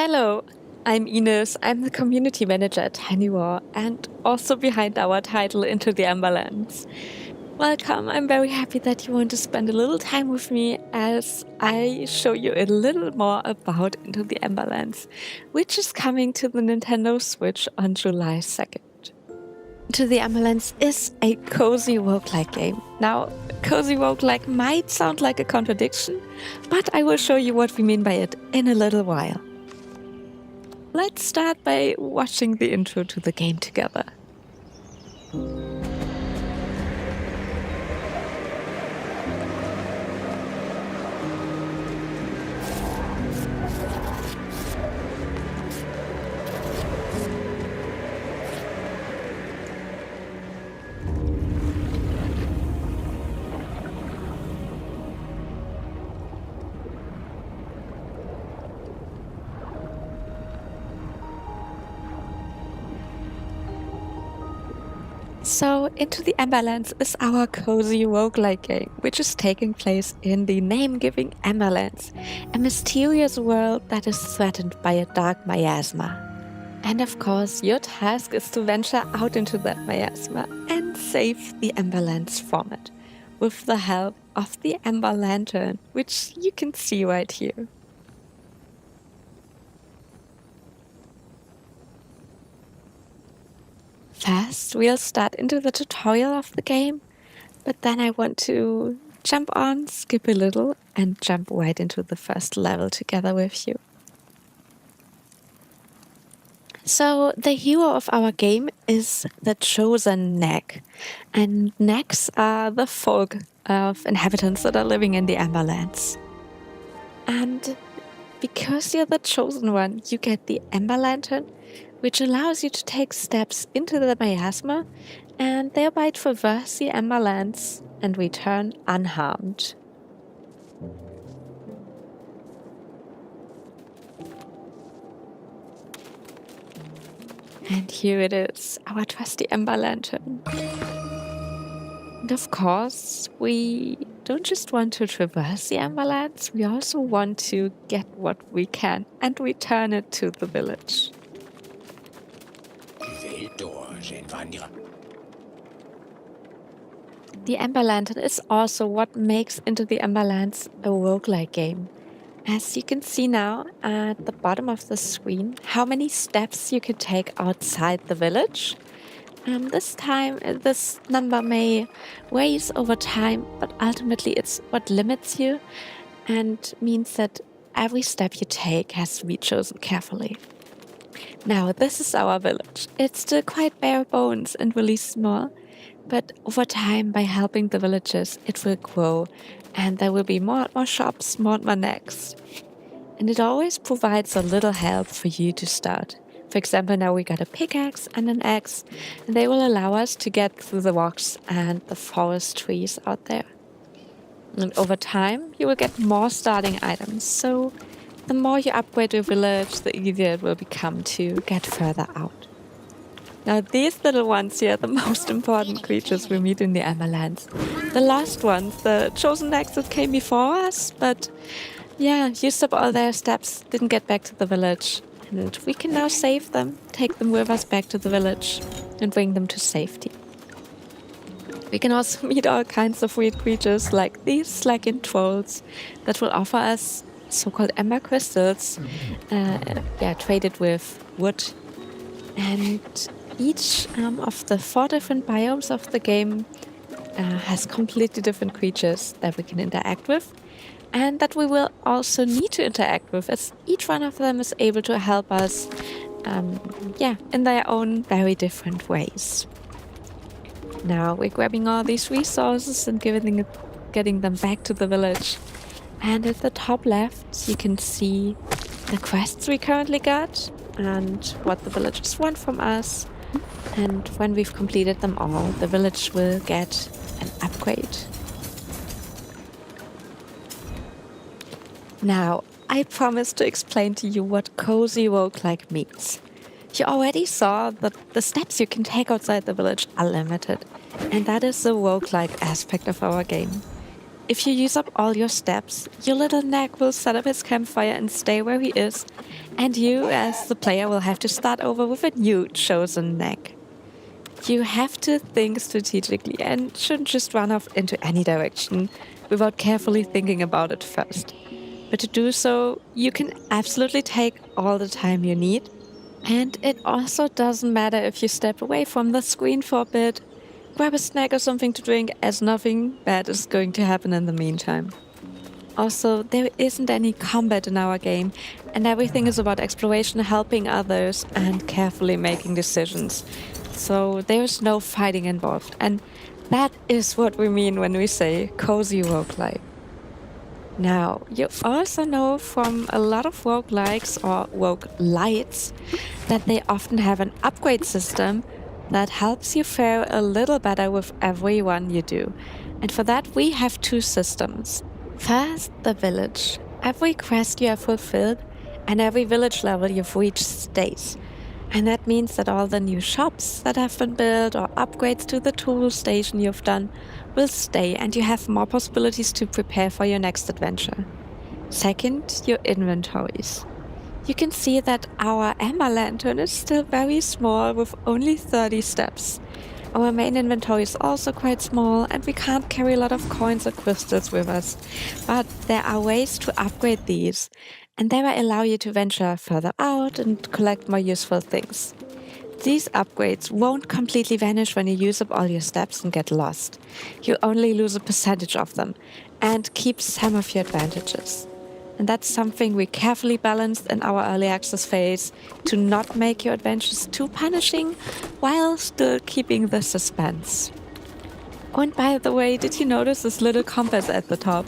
Hello, I'm Ines. I'm the community manager at Tiny War and also behind our title Into the Emberlands. Welcome, I'm very happy that you want to spend a little time with me as I show you a little more about Into the Emberlands, which is coming to the Nintendo Switch on July 2nd. Into the Emberlands is a cozy roguelike game. Now, cozy roguelike might sound like a contradiction, but I will show you what we mean by it in a little while. Let's start by watching the intro to the game together. So, Into the Emberlands is our cozy roguelike game, which is taking place in the name-giving Emberlands, a mysterious world that is threatened by a dark miasma. And of course, your task is to venture out into that miasma and save the Emberlands from it, with the help of the Ember Lantern, which you can see right here. First, we'll start into the tutorial of the game, but then I want to jump on, skip a little, and jump right into the first level together with you. So, the hero of our game is the chosen Neg, and Negs are the folk of inhabitants that are living in the Emberlands. And because you're the chosen one, you get the Ember Lantern, which allows you to take steps into the miasma and thereby traverse the Emberlands and return unharmed. And here it is, our trusty Ember Lantern. And of course, we don't just want to traverse the Emberlands, we also want to get what we can and return it to the village. The Ember Lantern is also what makes Into the Emberlands a roguelike game. As you can see now at the bottom of the screen, how many steps you can take outside the village. This number may rise over time, but ultimately it's what limits you and means that every step you take has to be chosen carefully. Now, this is our village. It's still quite bare bones and really small, but over time, by helping the villagers, it will grow and there will be more and more shops, more and more next. And it always provides a little help for you to start. For example, now we got a pickaxe and an axe, and they will allow us to get through the rocks and the forest trees out there. And over time, you will get more starting items, so the more you upgrade your village, the easier it will become to get further out. Now these little ones here are the most important creatures we meet in the Emberlands. The last ones, the chosen Negs that came before us, but yeah, used up all their steps, didn't get back to the village. And we can now save them, take them with us back to the village, and bring them to safety. We can also meet all kinds of weird creatures like these slack-in trolls that will offer us so-called ember crystals, traded with wood. And each of the 4 different biomes of the game has completely different creatures that we can interact with, and that we will also need to interact with, as each one of them is able to help us in their own very different ways. Now we're grabbing all these resources and getting them back to the village. And at the top left, you can see the quests we currently got and what the villagers want from us. And when we've completed them all, the village will get an upgrade. Now, I promised to explain to you what cozy roguelike means. You already saw that the steps you can take outside the village are limited, and that is the roguelike aspect of our game. If you use up all your steps, your little nag will set up his campfire and stay where he is, and you, as the player, will have to start over with a new chosen nag. You have to think strategically and shouldn't just run off into any direction without carefully thinking about it first. But to do so, you can absolutely take all the time you need. And it also doesn't matter if you step away from the screen for a bit, grab a snack or something to drink, as nothing bad is going to happen in the meantime. Also, there isn't any combat in our game, and everything is about exploration, helping others, and carefully making decisions. So there's no fighting involved, and that is what we mean when we say cozy roguelike. Now, you also know from a lot of roguelikes or roguelites that they often have an upgrade system that helps you fare a little better with every one you do. And for that, we have two systems. First, the village. Every quest you have fulfilled and every village level you've reached stays. And that means that all the new shops that have been built or upgrades to the tool station you've done will stay, and you have more possibilities to prepare for your next adventure. Second, your inventories. You can see that our Amber Lantern is still very small with only 30 steps. Our main inventory is also quite small, and we can't carry a lot of coins or crystals with us. But there are ways to upgrade these, and they will allow you to venture further out and collect more useful things. These upgrades won't completely vanish when you use up all your steps and get lost. You only lose a percentage of them and keep some of your advantages. And that's something we carefully balanced in our early access phase to not make your adventures too punishing while still keeping the suspense. Oh, and by the way, did you notice this little compass at the top?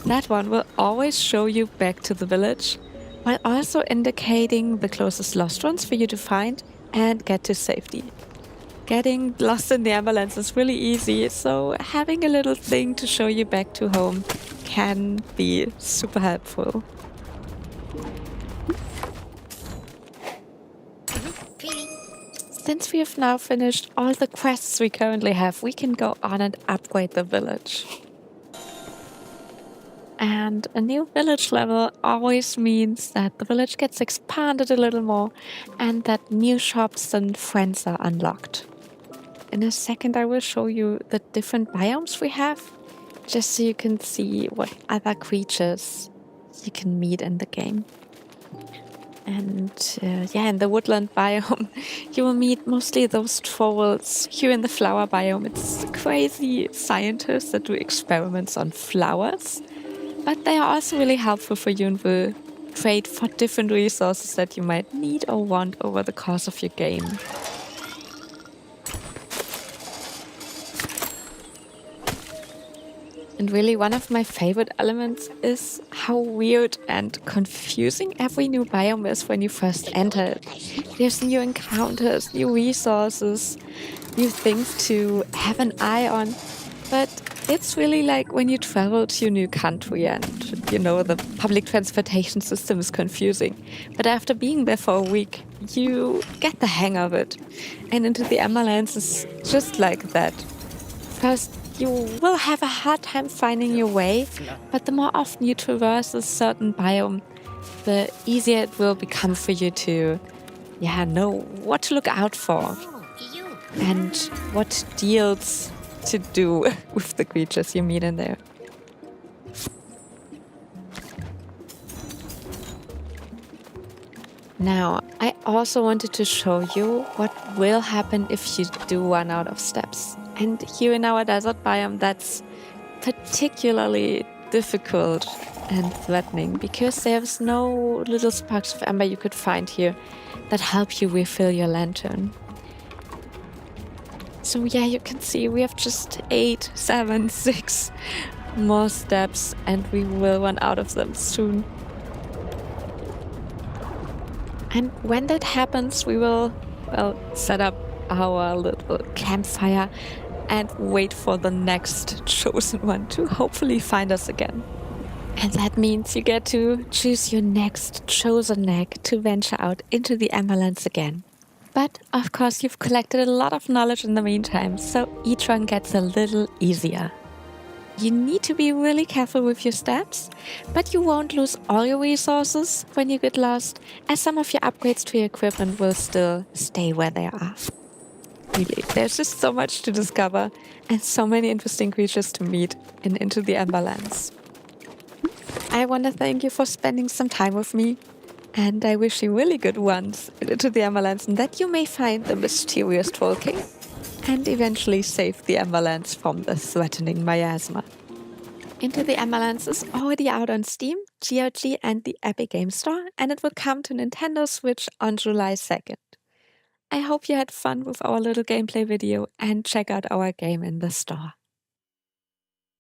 That one will always show you back to the village, while also indicating the closest lost ones for you to find and get to safety. Getting lost in the Emberlands is really easy, so having a little thing to show you back to home can be super helpful. Since we have now finished all the quests we currently have, we can go on and upgrade the village. And a new village level always means that the village gets expanded a little more and that new shops and friends are unlocked. In a second, I will show you the different biomes we have, just so you can see what other creatures you can meet in the game. And in the woodland biome, you will meet mostly those trolls. Here in the flower biome, it's crazy scientists that do experiments on flowers. But they are also really helpful for you and will trade for different resources that you might need or want over the course of your game. And really, one of my favorite elements is how weird and confusing every new biome is when you first enter it. There's new encounters, new resources, new things to have an eye on. But it's really like when you travel to a new country and, the public transportation system is confusing. But after being there for a week, you get the hang of it. And Into the Emberlands is just like that. First, you will have a hard time finding your way, but the more often you traverse a certain biome, the easier it will become for you to know what to look out for and what deals to do with the creatures you meet in there. Now, I also wanted to show you what will happen if you do run out of steps. And here in our desert biome, that's particularly difficult and threatening because there's no little sparks of amber you could find here that help you refill your lantern. So you can see we have just 8, 7, 6 more steps and we will run out of them soon. And when that happens, we will, set up our little campfire and wait for the next chosen one to hopefully find us again. And that means you get to choose your next chosen nag to venture out into the Emberlands again. But of course, you've collected a lot of knowledge in the meantime, so each one gets a little easier. You need to be really careful with your steps, but you won't lose all your resources when you get lost, as some of your upgrades to your equipment will still stay where they are. Really, there's just so much to discover and so many interesting creatures to meet in Into the Emberlands. I want to thank you for spending some time with me, and I wish you really good ones in Into the Emberlands, and that you may find the mysterious Troll King and eventually save the Emberlands from the threatening Miasma. Into the Emberlands is already out on Steam, GOG, and the Epic Game Store, and it will come to Nintendo Switch on July 2nd. I hope you had fun with our little gameplay video and check out our game in the store.